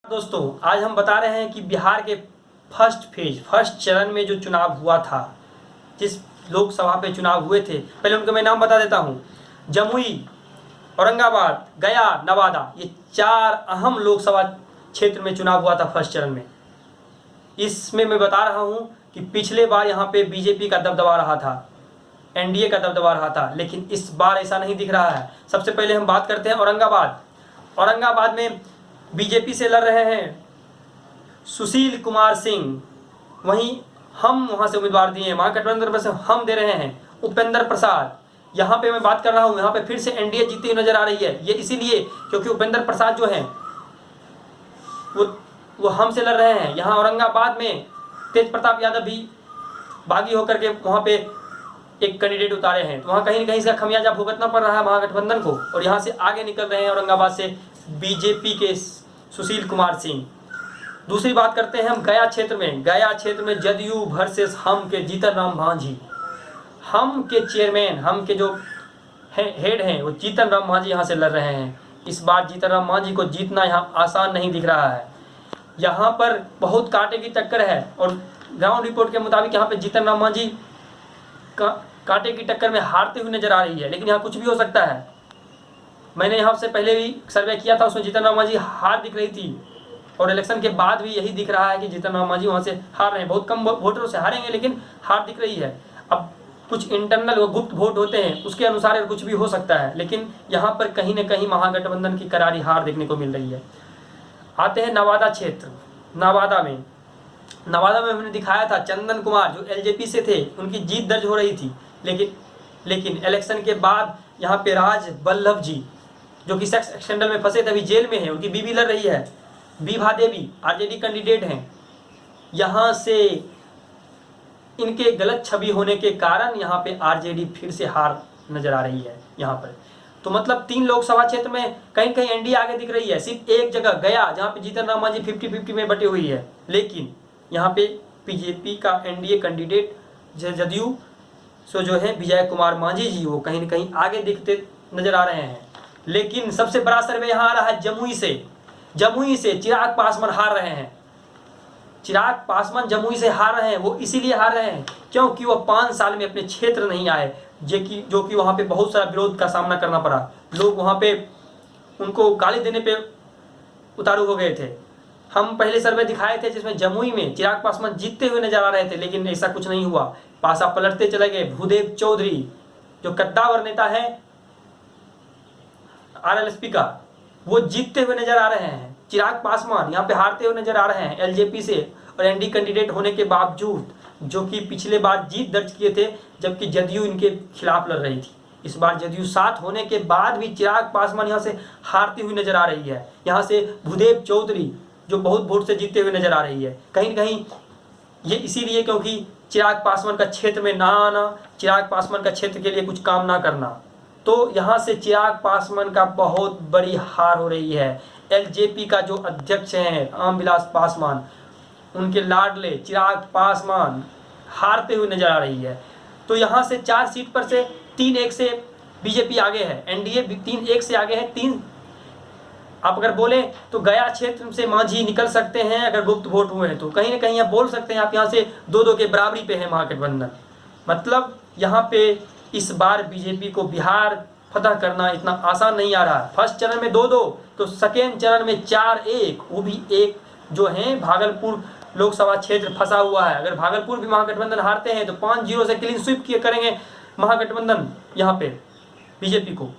दोस्तों आज हम बता रहे हैं कि बिहार के फर्स्ट चरण में जो चुनाव हुआ था, जिस लोकसभा पे चुनाव हुए थे, पहले उनके मैं नाम बता देता हूँ। जमुई, औरंगाबाद, गया, नवादा, ये 4 अहम लोकसभा क्षेत्र में चुनाव हुआ था फर्स्ट चरण में। इसमें मैं बता रहा हूँ कि पिछले बार यहाँ पे बीजेपी का दबदबा रहा था, एनडीए का दबदबा रहा था, लेकिन इस बार ऐसा नहीं दिख रहा है। सबसे पहले हम बात करते हैं औरंगाबाद में बीजेपी से लड़ रहे हैं सुशील कुमार सिंह, वहीं हम वहां से उम्मीदवार दिए हैं, महागठबंधन में से हम दे रहे हैं उपेंद्र प्रसाद। यहाँ पे मैं बात कर रहा हूँ, यहाँ पे फिर से एनडीए जीती हुई नजर आ रही है। ये इसीलिए क्योंकि उपेंद्र प्रसाद जो हैं वो हमसे लड़ रहे हैं। यहाँ औरंगाबाद में तेज प्रताप यादव भी बागी होकर के वहाँ पे एक कैंडिडेट उतारे हैं, तो वहाँ कहीं न कहीं से खमियाजा भुगतना पड़ रहा है महागठबंधन को, और यहाँ से आगे निकल रहे हैं औरंगाबाद से बीजेपी के सुशील कुमार सिंह। दूसरी बात करते हैं हम गया क्षेत्र में जदयू वर्सेस हम के जीतन राम मांझी। हम के चेयरमैन, हम के जो हेड हैं वो जीतन राम मांझी यहाँ से लड़ रहे हैं। इस बार जीतन राम मांझी को जीतना यहाँ आसान नहीं दिख रहा है। यहाँ पर बहुत कांटे की टक्कर है, और ग्राउंड रिपोर्ट के मुताबिक यहाँ पे जीतन राम मांझी कांटे की टक्कर में हारते हुए नजर आ रही है, लेकिन यहाँ कुछ भी हो सकता है। मैंने यहाँ से पहले भी सर्वे किया था, उसमें जीतन राम मांझी हार दिख रही थी, और इलेक्शन के बाद भी यही दिख रहा है कि जीतन राम मांझी वहाँ से हार रहे हैं। बहुत कम वोटरों से हारेंगे, लेकिन हार दिख रही है। अब कुछ इंटरनल गुप्त वोट होते हैं, उसके अनुसार कुछ भी हो सकता है, लेकिन यहाँ पर कहीं न कहीं महागठबंधन की करारी हार देखने को मिल रही है। आते हैं नवादा क्षेत्र। नवादा में हमने दिखाया था चंदन कुमार जो एलजेपी से थे, उनकी जीत दर्ज हो रही थी, लेकिन इलेक्शन के बाद यहाँ पे राज बल्लभ जी जो कि सेक्स स्कैंडल में फंसे थे, अभी जेल में है, उनकी बीवी लड़ रही है, बीभा देवी आरजेडी कैंडिडेट हैं। यहाँ से इनके गलत छवि होने के कारण यहाँ पे आरजेडी फिर से हार नजर आ रही है यहाँ पर। तो मतलब 3 लोकसभा क्षेत्र में कहीं कहीं एनडीए आगे दिख रही है। सिर्फ एक जगह गया जहाँ पे जीतन राम मांझी 50-50 में बटी हुई है, लेकिन यहाँ पे बीजेपी का एनडीए कैंडिडेट जदयू सो जो है विजय कुमार मांझी जी, वो कहीं न कहीं आगे दिखते नजर आ रहे हैं। लेकिन सबसे बड़ा सर्वे यहाँ आ रहा है जमुई से चिराग पासवान हार रहे हैं। चिराग पासवान जमुई से हार रहे हैं, वो इसीलिए हार रहे हैं क्योंकि वो 5 साल में अपने क्षेत्र नहीं आए, जो कि वहाँ पे बहुत सारा विरोध का सामना करना पड़ा। लोग वहाँ पे उनको गाली देने पे उतारू हो गए थे। हम पहले सर्वे दिखाए थे जिसमें जमुई में चिराग पासवान जीतते हुए नजर आ रहे थे, लेकिन ऐसा कुछ नहीं हुआ, पासा पलटते चले गए। भूदेव चौधरी जो कद्दावर नेता है आरएलएसपी का, वो जीतते हुए नजर आ रहे हैं। चिराग पासवान यहाँ पे हारते हुए नजर आ रहे हैं एलजेपी से, और एनडी कैंडिडेट होने के बावजूद, जो कि पिछले बार जीत दर्ज किए थे जबकि जदयू इनके खिलाफ लड़ रही थी। इस बार जदयू साथ होने के बाद भी चिराग पासवान यहाँ से हारती हुई नजर आ रही है। यहाँ से भूदेव चौधरी जो बहुत वोट से जीतते हुए नजर आ रही है। कहीं न कहीं ये इसीलिए क्योंकि चिराग पासवान का क्षेत्र में ना आना, चिराग पासवान का क्षेत्र के लिए कुछ काम ना करना, तो यहाँ से चिराग पासवान का बहुत बड़ी हार हो रही है। एलजेपी का जो अध्यक्ष हैं रामविलास पासवान, उनके लाडले चिराग पासवान हारते हुए नजर आ रही है। तो यहाँ से 4 सीट पर से 3-1 से बीजेपी आगे है, एनडीए 3-1 से आगे है। 3 आप अगर बोले तो गया क्षेत्र से मांझी निकल सकते हैं अगर गुप्त वोट हुए हैं, तो कहीं ना कहीं आप बोल सकते हैं आप यहाँ से 2-2 के बराबरी पे है महागठबंधन। मतलब यहाँ पे इस बार बीजेपी को बिहार फतह करना इतना आसान नहीं आ रहा। फर्स्ट चरण में 2-2, तो सेकेंड चरण में 4-1, वो भी एक जो है भागलपुर लोकसभा क्षेत्र फंसा हुआ है। अगर भागलपुर भी महागठबंधन हारते हैं तो 5-0 से क्लीन स्वीप करेंगे महागठबंधन यहाँ पे बीजेपी को।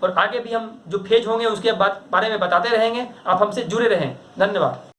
और आगे भी हम जो फेज होंगे उसके बारे में बताते रहेंगे। आप हमसे जुड़े रहें। धन्यवाद।